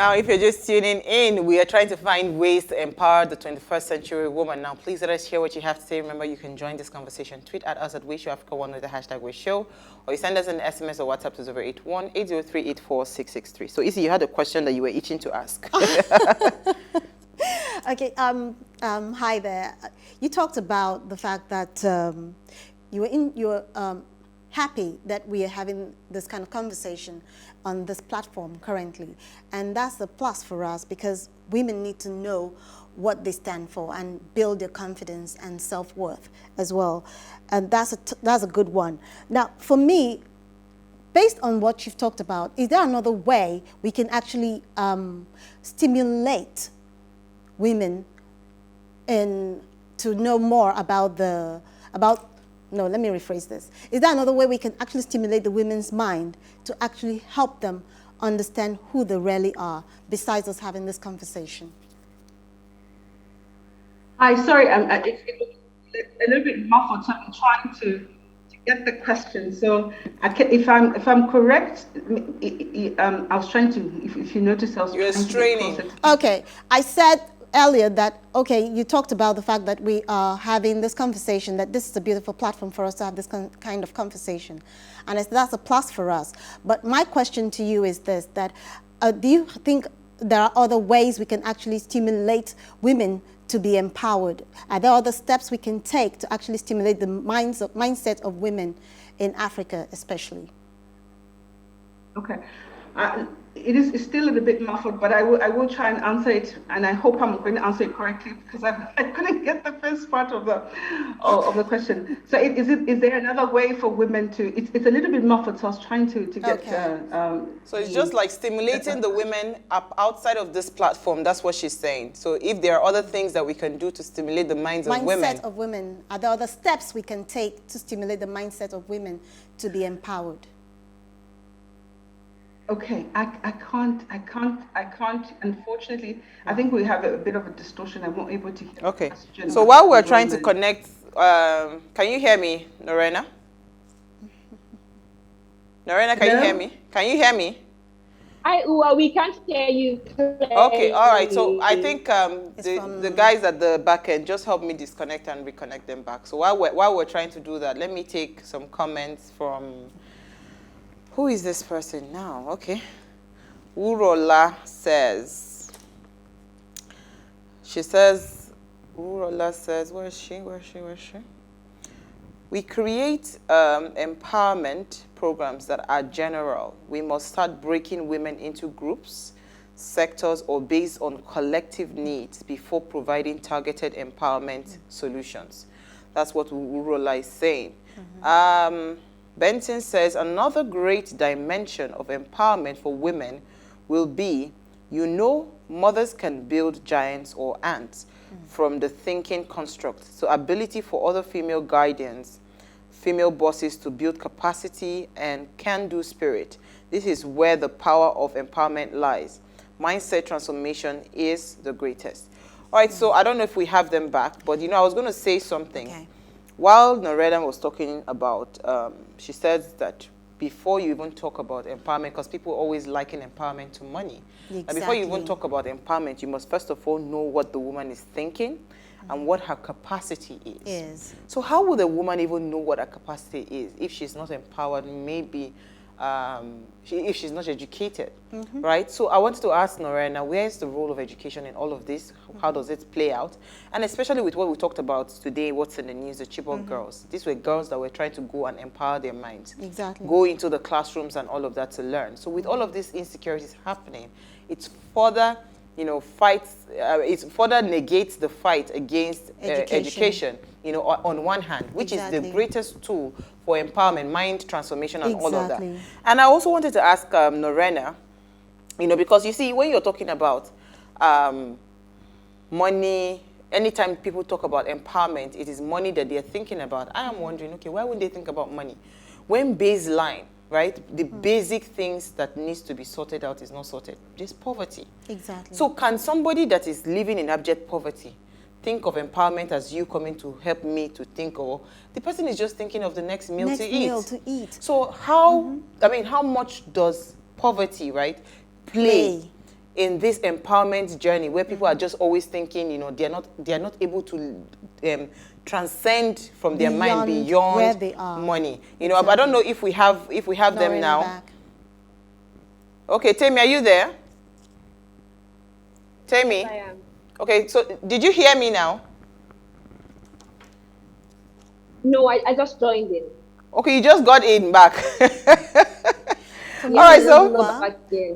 Now, if you're just tuning in, we are trying to find ways to empower the 21st century woman. Now, please let us hear what you have to say. Remember, you can join this conversation. Tweet at us at WishYouAfrica1 with the hashtag WishShow, or you send us an SMS or WhatsApp to 081-803-84663. So, Isi, you had a question that you were itching to ask. Okay. Hi there. You talked about the fact that you were happy that we are having this kind of conversation on this platform currently. And that's a plus for us because women need to know what they stand for and build their confidence and self-worth as well. And that's a good one. Now, for me, based on what you've talked about, is there another way we can actually stimulate women to know more no, let me rephrase this. Is there another way we can actually stimulate the women's mind to actually help them understand who they really are, besides us having this conversation? Hi, sorry, it's a little bit muffled, so I'm trying to get the question. So, if I'm correct, I was trying to. If you notice, I was You're straining. Okay, I said earlier that, okay, you talked about the fact that we are having this conversation, that this is a beautiful platform for us to have this kind of conversation. And that's a plus for us. But my question to you is this, that do you think there are other ways we can actually stimulate women to be empowered? Are there other steps we can take to actually stimulate the mindset of women in Africa especially? Okay. It's still a little bit muffled, but I will try and answer it, and I hope I'm going to answer it correctly because I couldn't get the first part of the question. So is there another way for women to? It's a little bit muffled, so I was trying to get. Okay. So it's just like stimulating the women up outside of this platform. That's what she's saying. So if there are other things that we can do to stimulate the mindset of women, are there other steps we can take to stimulate the mindset of women to be empowered? Okay, I can't, unfortunately. I think we have a bit of a distortion. I'm not able to hear the question. So while we're trying to connect, can you hear me, Norena? Norena, can you hear me? Can you hear me? We can't hear you clearly. Okay, all right. So I think the guys at the back end, just help me disconnect and reconnect them back. So while we're trying to do that, let me take some comments from... Who is this person now? Okay. Urola says, Urola says, where is she? We create empowerment programs that are general. We must start breaking women into groups, sectors, or based on collective needs before providing targeted empowerment solutions. That's what Urola is saying. Benson says, another great dimension of empowerment for women will be, mothers can build giants or ants from the thinking construct. So ability for other female guardians, female bosses to build capacity and can-do spirit. This is where the power of empowerment lies. Mindset transformation is the greatest. All right, so I don't know if we have them back, but I was going to say something. Okay. While Norena was talking about, she says that before you even talk about empowerment, because people always liken empowerment to money. Exactly. And before you even talk about empowerment, you must first of all know what the woman is thinking and what her capacity is. So how would a woman even know what her capacity is if she's not empowered, maybe if she's not educated, right? So I wanted to ask Norena, where is the role of education in all of this? How does it play out? And especially with what we talked about today, what's in the news, the Chibok girls. These were girls that were trying to go and empower their minds. Exactly. Go into the classrooms and all of that to learn. So with all of these insecurities happening, it's further, it further negates the fight against education, on one hand, which is the greatest tool for empowerment, mind transformation, and all of that. And I also wanted to ask Norena, because you see, when you're talking about money, anytime people talk about empowerment, it is money that they're thinking about. I am wondering, okay, why would they think about money? When baseline, right, the basic things that needs to be sorted out is not sorted. There's poverty. Exactly. So can somebody that is living in abject poverty think of empowerment as you coming to help me to think, or the person is just thinking of the next meal to eat. So how, how much does poverty, right, play in this empowerment journey where people are just always thinking, you know, they're not able to transcend from their mind beyond where they are. Money. You know, but I don't know if we have them now. Back. Okay, Temi, are you there? Temi? Yes, I am. Okay, so did you hear me now? No, I just joined in. Okay, you just got in back. All right, so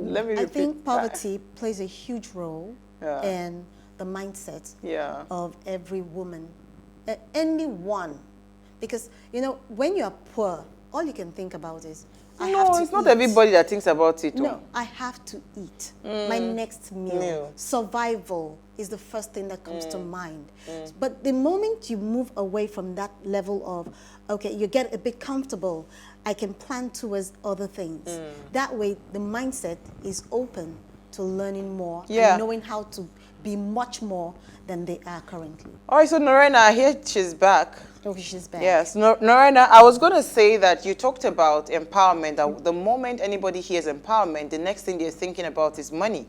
let me I repeat. think poverty plays a huge role Yeah. in the mindset Yeah. of every woman, anyone. Because, you know, when you're poor, all you can think about is, I have No, to it's not eat. everybody that thinks about it. No, I have to eat. My next meal. Meal. Survival is the first thing that comes to mind. But the moment you move away from that level of, okay, you get a bit comfortable, I can plan towards other things. That way, the mindset is open to learning more and knowing how to be much more than they are currently. All right, so Norena, here she's back. Okay, she's back. Yes, Norena, I was going to say that you talked about empowerment. That the moment anybody hears empowerment, the next thing they're thinking about is money,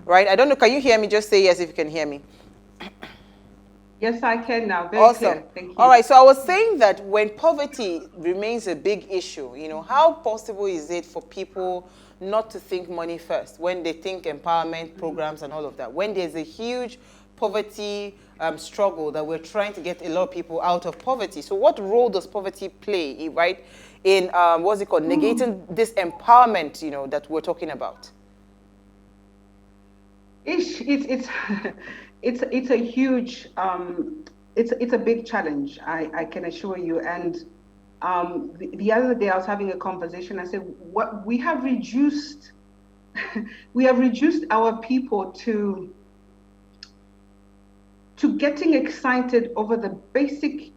right? I don't know. Can you hear me? Just say yes if you can hear me. Yes, I can now. Very Awesome. clear. Thank you. All right. So I was saying that when poverty remains a big issue, you know, how possible is it for people not to think money first when they think empowerment programs and all of that? When there's a huge poverty struggle that we're trying to get a lot of people out of poverty. So what role does poverty play, right, in what's it called, negating this empowerment, you know, that we're talking about? It's a huge it's a big challenge. I can assure you. And the other day I was having a conversation. I said, what we have reduced our people to getting excited over the basic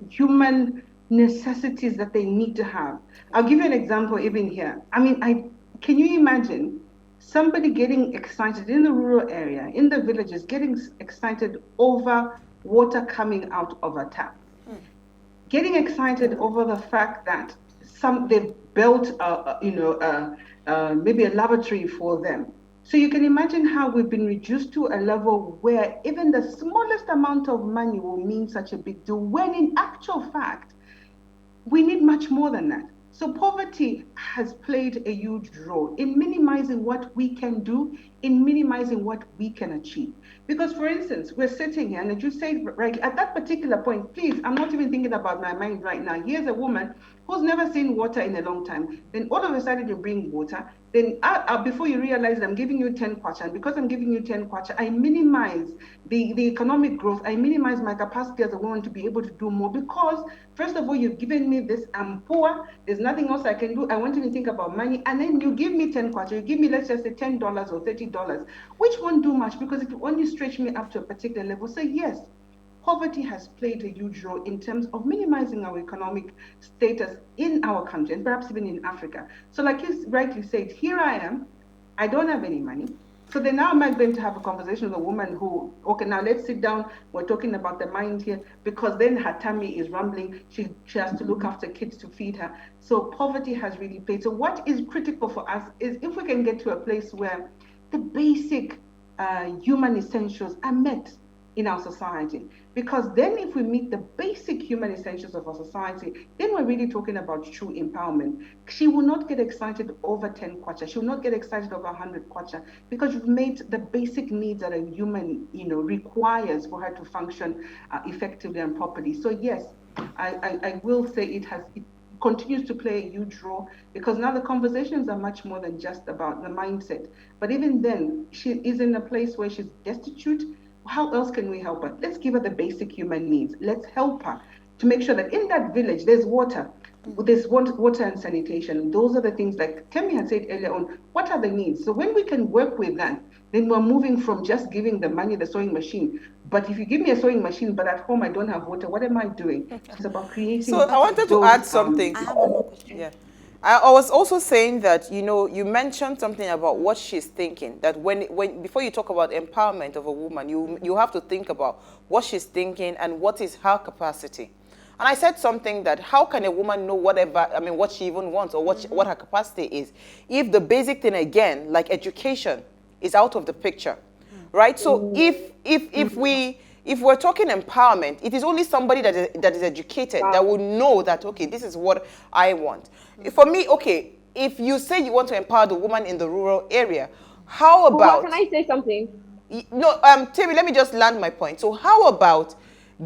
human necessities that they need to have. I'll give you an example even here. I mean, can you imagine somebody getting excited in the rural area, in the villages, getting excited over water coming out of a tap? Getting excited over the fact that they've built maybe a lavatory for them. So you can imagine how we've been reduced to a level where even the smallest amount of money will mean such a big deal, when in actual fact, we need much more than that. So poverty has played a huge role in minimizing what we can do, in minimizing what we can achieve. Because, for instance, we're sitting here, and as you said, right, at that particular point, please, I'm not even thinking about my mind right now. Here's a woman who's never seen water in a long time. Then all of a sudden you bring water. Then before you realize I'm giving you 10 kwacha, and because I'm giving you 10 kwacha, I minimize the economic growth. I minimize my capacity as a woman to be able to do more because, first of all, you've given me this, I'm poor, there's nothing else I can do. I want to think about money. And then you give me 10 kwacha, you give me, let's just say $10 or $30, which won't do much because it will only stretch me up to a particular level. So yes, poverty has played a huge role in terms of minimizing our economic status in our country and perhaps even in Africa. So like you rightly said, here I am, I don't have any money. So then now am I going to have a conversation with a woman who, okay, now let's sit down, we're talking about the mind here, because then her tummy is rumbling, she has to look after kids to feed her. So poverty has really played. So what is critical for us is if we can get to a place where the basic human essentials are met in our society. Because then if we meet the basic human essentials of our society, then we're really talking about true empowerment. She will not get excited over 10 kwacha. She will not get excited over 100 kwacha because you've made the basic needs that a human, requires for her to function effectively and properly. So yes, I will say it continues to play a huge role because now the conversations are much more than just about the mindset. But even then, she is in a place where she's destitute. How else can we help her? Let's give her the basic human needs. Let's help her to make sure that in that village, there's water. There's water and sanitation. Those are the things like Temi had said earlier on. What are the needs? So when we can work with that, then we're moving from just giving the money, the sewing machine. But if you give me a sewing machine, but at home I don't have water, what am I doing? It's about creating. So I wanted to add something. I have one more question. Yeah. I was also saying that, you mentioned something about what she's thinking, that when before you talk about empowerment of a woman, you have to think about what she's thinking and what is her capacity. And I said something that how can a woman know what she even wants or what her capacity is if the basic thing, again, like education, is out of the picture, right? So if we're talking empowerment, it is only somebody that is educated that will know that, okay, this is what I want. For me, okay, if you say you want to empower the woman in the rural area, how about... Can I say something? No, Timmy, let me just land my point. So how about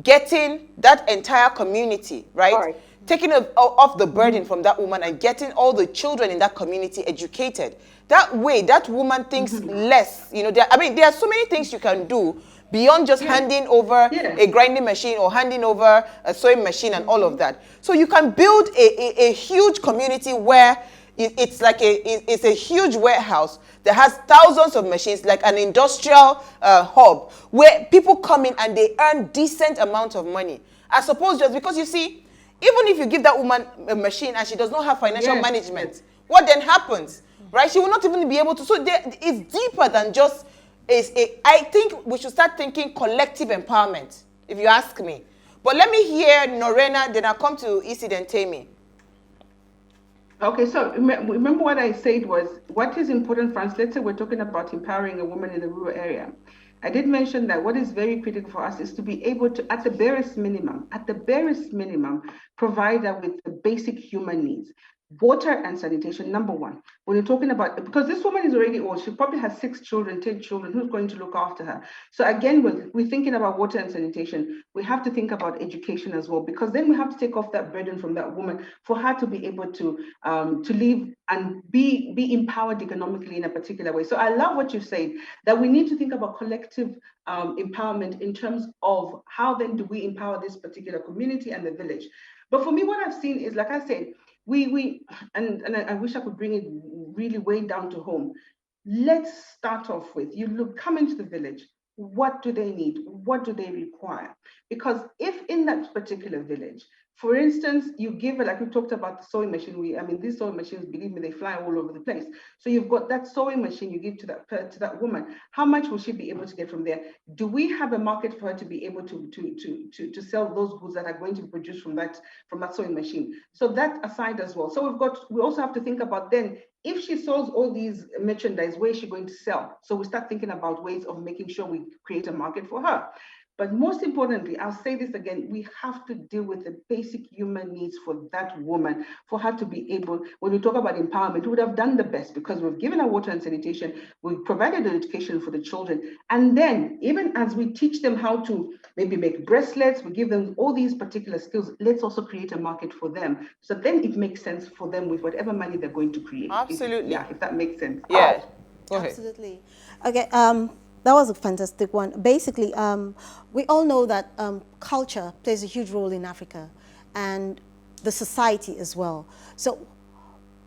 getting that entire community, right? All right. Taking off the burden from that woman and getting all the children in that community educated. That way, that woman thinks less. You know, there are so many things you can do beyond just handing over a grinding machine or handing over a sewing machine and all of that. So you can build a huge community where it's like it's a huge warehouse that has thousands of machines, like an industrial hub, where people come in and they earn decent amount of money. As opposed just because, you see, even if you give that woman a machine and she does not have financial management, what then happens, right? She will not even be able to. So it's deeper than just. I think we should start thinking collective empowerment, if you ask me. But let me hear Norena, then I'll come to Isi, then Temi. Okay, so remember what I said was, what is important for us, let's say we're talking about empowering a woman in the rural area. I did mention that what is very critical for us is to be able to, at the barest minimum, provide her with the basic human needs. Water and sanitation, number one. When you're talking about, because this woman is already old, she probably has 6 children, 10 children, who's going to look after her? So again, we're thinking about water and sanitation. We have to think about education as well, because then we have to take off that burden from that woman for her to be able to live and be empowered economically in a particular way. So I love what you said, that we need to think about collective empowerment in terms of how then do we empower this particular community and the village. But for me, what I've seen is, like I said, and I wish I could bring it really way down to home. Let's start off with, come into the village. What do they need? What do they require? Because if in that particular village, for instance, you give it, like we talked about the sewing machine. These sewing machines, believe me, they fly all over the place. So you've got that sewing machine you give to that woman. How much will she be able to get from there? Do we have a market for her to be able to sell those goods that are going to be produced from that sewing machine? So that aside as well. So we also have to think about then, if she sells all these merchandise, where is she going to sell? So we start thinking about ways of making sure we create a market for her. But most importantly, I'll say this again, we have to deal with the basic human needs for that woman, for her to be able, when we talk about empowerment, we would have done the best because we've given her water and sanitation, we've provided education for the children. And then even as we teach them how to maybe make bracelets, we give them all these particular skills, let's also create a market for them. So then it makes sense for them with whatever money they're going to create. Absolutely. If that makes sense. Yeah. Go ahead. Absolutely. Okay. That was a fantastic one. Basically, we all know that culture plays a huge role in Africa, and the society as well. So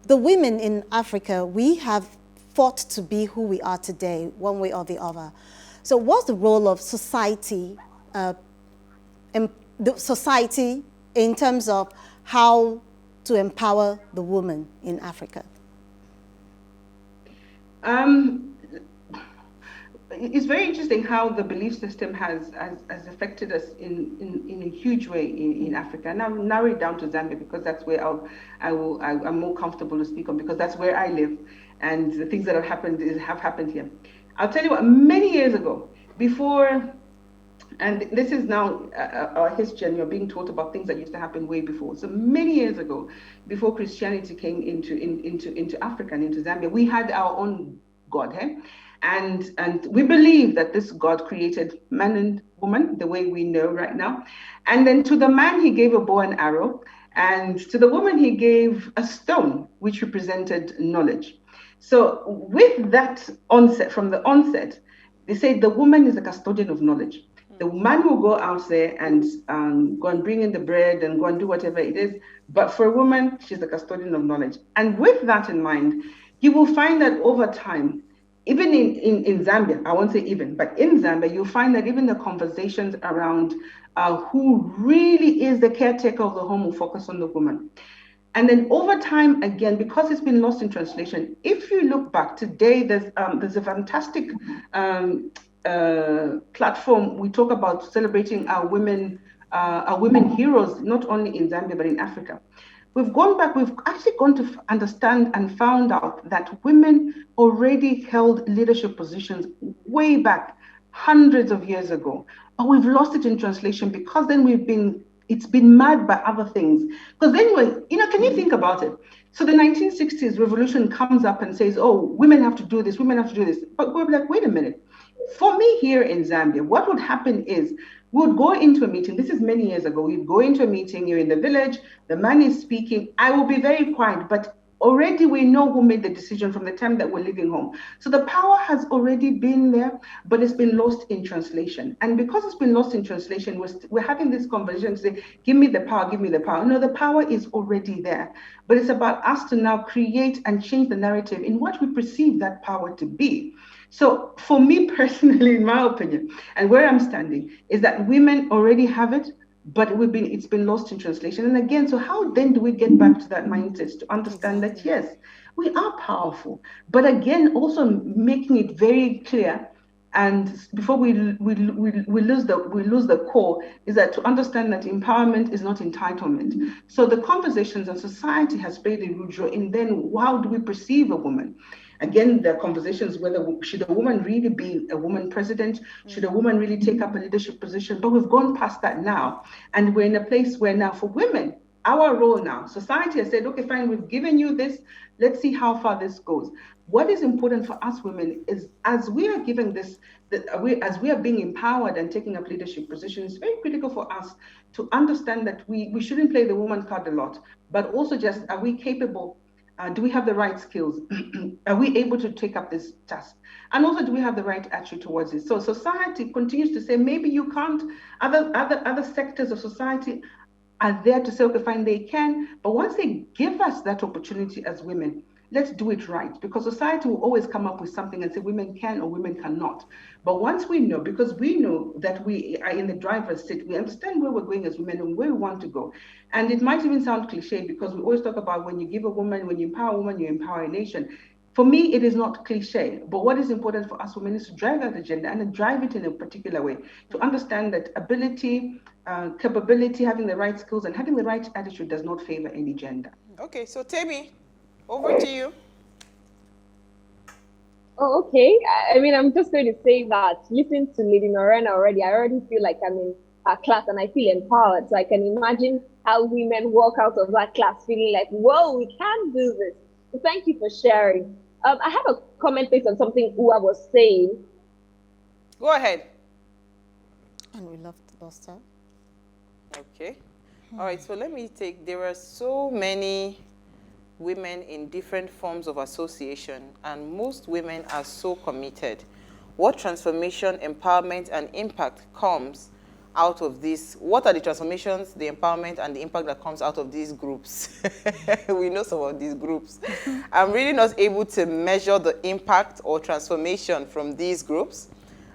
the women in Africa, we have fought to be who we are today, one way or the other. So what's the role of society, in terms of how to empower the woman in Africa? It's very interesting how the belief system has affected us in a huge way in Africa. And I'll narrow it down to Zambia because that's where I'm more comfortable to speak on, because that's where I live, and the things that have happened here. I'll tell you what, many years ago, before, and this is now our history, and you're being taught about things that used to happen way before. So many years ago, before Christianity came into Africa and into Zambia, we had our own God, hey? And we believe that this God created man and woman the way we know right now. And then to the man, he gave a bow and arrow. And to the woman, he gave a stone, which represented knowledge. So with that onset, from the onset, they say the woman is a custodian of knowledge. The man will go out there and go and bring in the bread and go and do whatever it is. But for a woman, she's the custodian of knowledge. And with that in mind, you will find that over time, even in Zambia, I won't say even, but in Zambia, you'll find that even the conversations around who really is the caretaker of the home will focus on the woman. And then over time, again, because it's been lost in translation, if you look back today, there's a fantastic platform. We talk about celebrating our women heroes, not only in Zambia, but in Africa. we've gone back, we've actually gone to understand and found out that women already held leadership positions way back, hundreds of years ago. But we've lost it in translation because then it's been marred by other things. Because then, can you think about it? So the 1960s revolution comes up and says, oh, women have to do this, women have to do this. But we're like, wait a minute. For me here in Zambia, what would happen is we would go into a meeting. This is many years ago. We'd go into a meeting, you're in the village, the man is speaking. I will be very quiet, but already we know who made the decision from the time that we're leaving home. So the power has already been there, but it's been lost in translation. And because it's been lost in translation, we're having this conversation to say, give me the power, give me the power. No, the power is already there. But it's about us to now create and change the narrative in what we perceive that power to be. So for me personally, in my opinion, and where I'm standing, is that women already have it, but it's been lost in translation. And again, so how then do we get back to that mindset to understand that, yes, we are powerful, but again, also making it very clear, and before we lose the core, is that to understand that empowerment is not entitlement. So the conversations and society has played a huge role in then how do we perceive a woman? Again, the conversations whether should a woman really be a woman president? Should a woman really take up a leadership position? But we've gone past that now. And we're in a place where now for women, our role now, society has said, okay, fine, we've given you this. Let's see how far this goes. What is important for us women is as we are giving this, as we are being empowered and taking up leadership positions, it's very critical for us to understand that we shouldn't play the woman card a lot, but also just, are we capable? Do we have the right skills? Are we able to take up this task? And also, do we have the right attitude towards it? So society continues to say, maybe you can't. Other sectors of society are there to say, okay, fine, they can. But once they give us that opportunity as women, let's do it right. Because society will always come up with something and say women can or women cannot. But once we know, because we know that we are in the driver's seat, we understand where we're going as women and where we want to go. And it might even sound cliche because we always talk about when you give a woman, when you empower a woman, you empower a nation. For me, it is not cliche, but what is important for us women is to drive that agenda and to drive it in a particular way, to understand that ability, capability, having the right skills and having the right attitude does not favor any gender. Okay, so Temi, over to you. Oh, okay. I mean, I'm just going to say that listening to Lady Norena already, I already feel like I'm in a class and I feel empowered. So I can imagine how women walk out of that class feeling like, whoa, we can do this. So thank you for sharing. I have a comment based on something Ua was saying. Go ahead. And we love the Buster. Okay. All right, so there are so many women in different forms of association, and most women are so committed. What transformation, empowerment, and impact comes out of this? What are the transformations, the empowerment, and the impact that comes out of these groups? We know some of these groups. I'm really not able to measure the impact or transformation from these groups.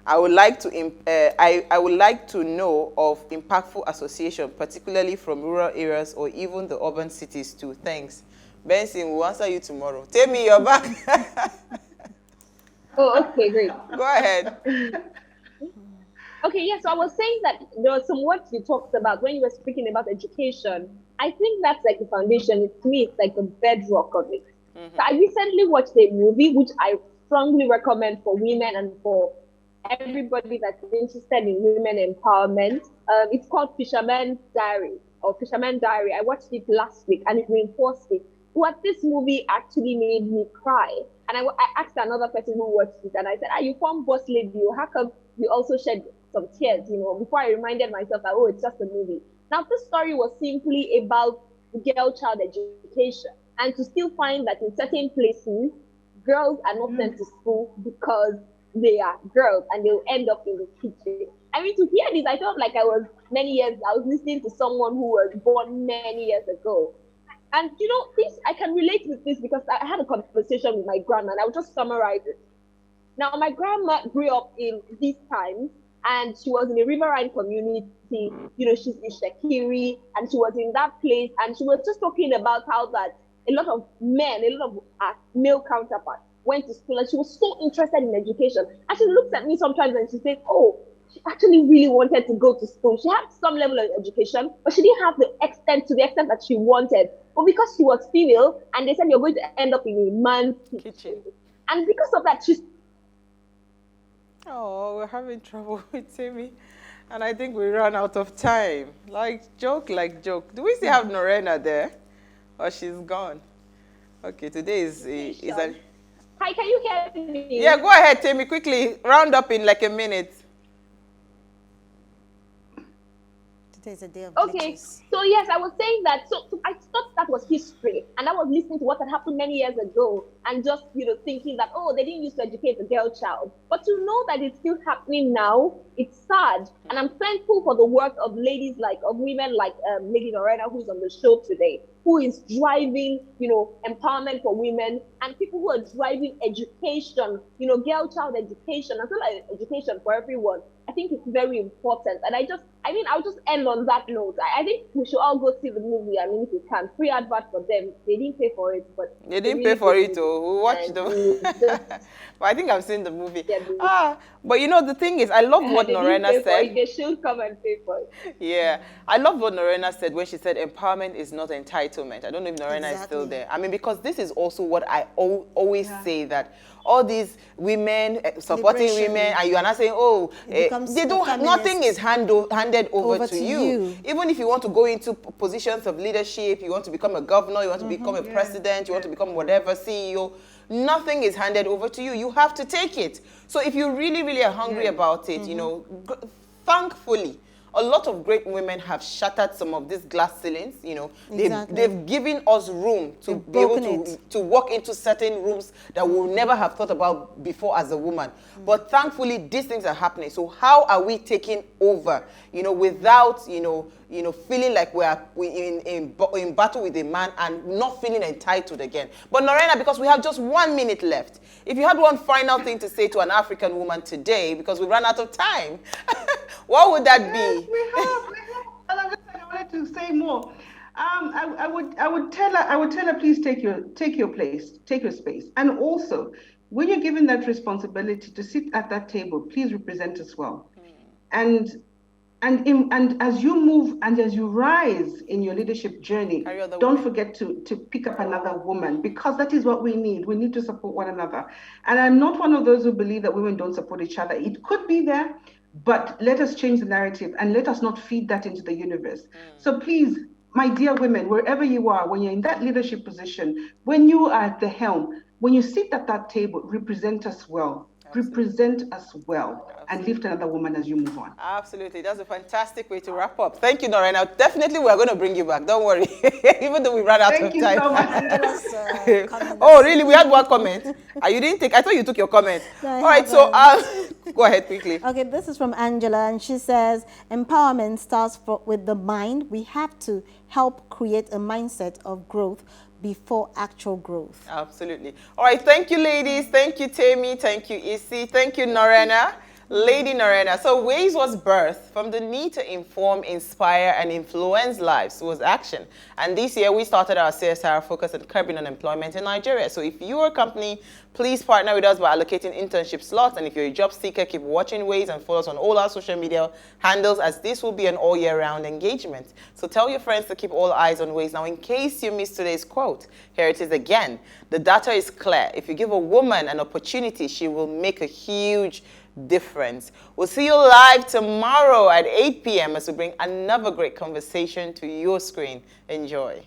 I would like to know of impactful association, particularly from rural areas or even the urban cities too. Thanks. Benson, we'll answer you tomorrow. Tell me you're back. Oh, okay, great. Go ahead. Okay, yes, so I was saying that there were some words you talked about when you were speaking about education. I think that's like the foundation. To me, it's like the bedrock of it. So I recently watched a movie, which I strongly recommend for women and for everybody that's interested in women empowerment. It's called Fisherman's Diary or Fisherman Diary. I watched it last week and it reinforced it. What this movie actually made me cry. And I asked another person who watched it and I said, you form boss lady, how come you also shed some tears, before I reminded myself that, it's just a movie. Now, this story was simply about girl-child education and to still find that in certain places, girls are not sent to school because they are girls and they'll end up in the kitchen. I mean, to hear this, I felt like I was listening to someone who was born many years ago. And this, I can relate with this because I had a conversation with my grandma and I'll just summarize it. Now, my grandma grew up in these times and she was in a riverine community, she's in Shekiri and she was in that place and she was just talking about how that a lot of male counterparts went to school and she was so interested in education. And she looks at me sometimes and she says, she actually really wanted to go to school. She had some level of education, but she didn't have the extent that she wanted. But because she was female, and they said you're going to end up in a man's kitchen, and because of that, she's. Oh, we're having trouble with Timmy. And I think we ran out of time. Like joke. Do we still have Norena there? Or she's gone? Okay, today is a... Hi, can you hear me? Yeah, go ahead, Timmy, quickly. Round up in like a minute. Today's a day of Okay, glitches. so yes, I was saying that. So I thought that was history, and I was listening to what had happened many years ago, and just thinking that they didn't used to educate the girl child. But to know that it's still happening now, it's sad, and I'm thankful for the work of women like Lady Norena, who's on the show today, who is driving empowerment for women, and people who are driving education, girl child education, as well as education for everyone. I think it's very important, and I'll just end on that note. I think we should all go see the movie. I mean, if we can, free advert for them. They didn't pay for it, but they didn't pay for it. Oh, we watched them. But I think I've seen the movie. Yeah, but the thing is, I love what Norena said. They should come and pay for it. Yeah, I love what Norena said when she said empowerment is not entitlement. I don't know if Norena is still there. I mean, because this is also what I always say, that all these women supporting women, and you are not saying, they don't. Nothing is handed over to you. Even if you want to go into positions of leadership, you want to become a governor, you want to become a president, you want to become whatever, CEO. Nothing is handed over to you. You have to take it. So if you really, really are hungry about it, thankfully, a lot of great women have shattered some of these glass ceilings. They've given us room to be able to walk into certain rooms that we'll never have thought about before as a woman. But thankfully, these things are happening. So how are we taking over, without, feeling like we're in battle with a man and not feeling entitled again? But Norena, because we have just 1 minute left, if you had one final thing to say to an African woman today, because we ran out of time, what would that be? We have. I wanted to say more. I would tell her, please take your place, take your space, and also when you're given that responsibility to sit at that table, please represent us well, and as you move and as you rise in your leadership journey, don't forget to pick up another woman, because that is what we need. We need to support one another. And I'm not one of those who believe that women don't support each other. It could be there, but let us change the narrative and let us not feed that into the universe. So please, my dear women, wherever you are, when you're in that leadership position, when you are at the helm, when you sit at that table, represent us well. Absolutely. Represent us well. Absolutely. And lift another woman as you move on. Absolutely. That's a fantastic way to wrap up. Thank you, Norena. Definitely we're going to bring you back. Don't worry. Even though we ran out of time. Thank you so much. Oh, really? We had one comment. You didn't take... I thought you took your comment. No, all right, so go ahead quickly. Okay, this is from Angela, and she says, empowerment starts with the mind. We have to help create a mindset of growth before actual growth. Absolutely. All right, thank you, ladies. Thank you, Tammy. Thank you, Issy. Thank you, Norena. Lady Norena. So Ways was birthed from the need to inform, inspire, and influence lives was action. And this year, we started our CSR focus on curbing unemployment in Nigeria. So if you're a company, please partner with us by allocating internship slots. And if you're a job seeker, keep watching Ways and follow us on all our social media handles, as this will be an all year round engagement. So tell your friends to keep all eyes on Ways. Now, in case you missed today's quote, here it is again. The data is clear. If you give a woman an opportunity, she will make a huge difference. We'll see you live tomorrow at 8 p.m. as we bring another great conversation to your screen. Enjoy.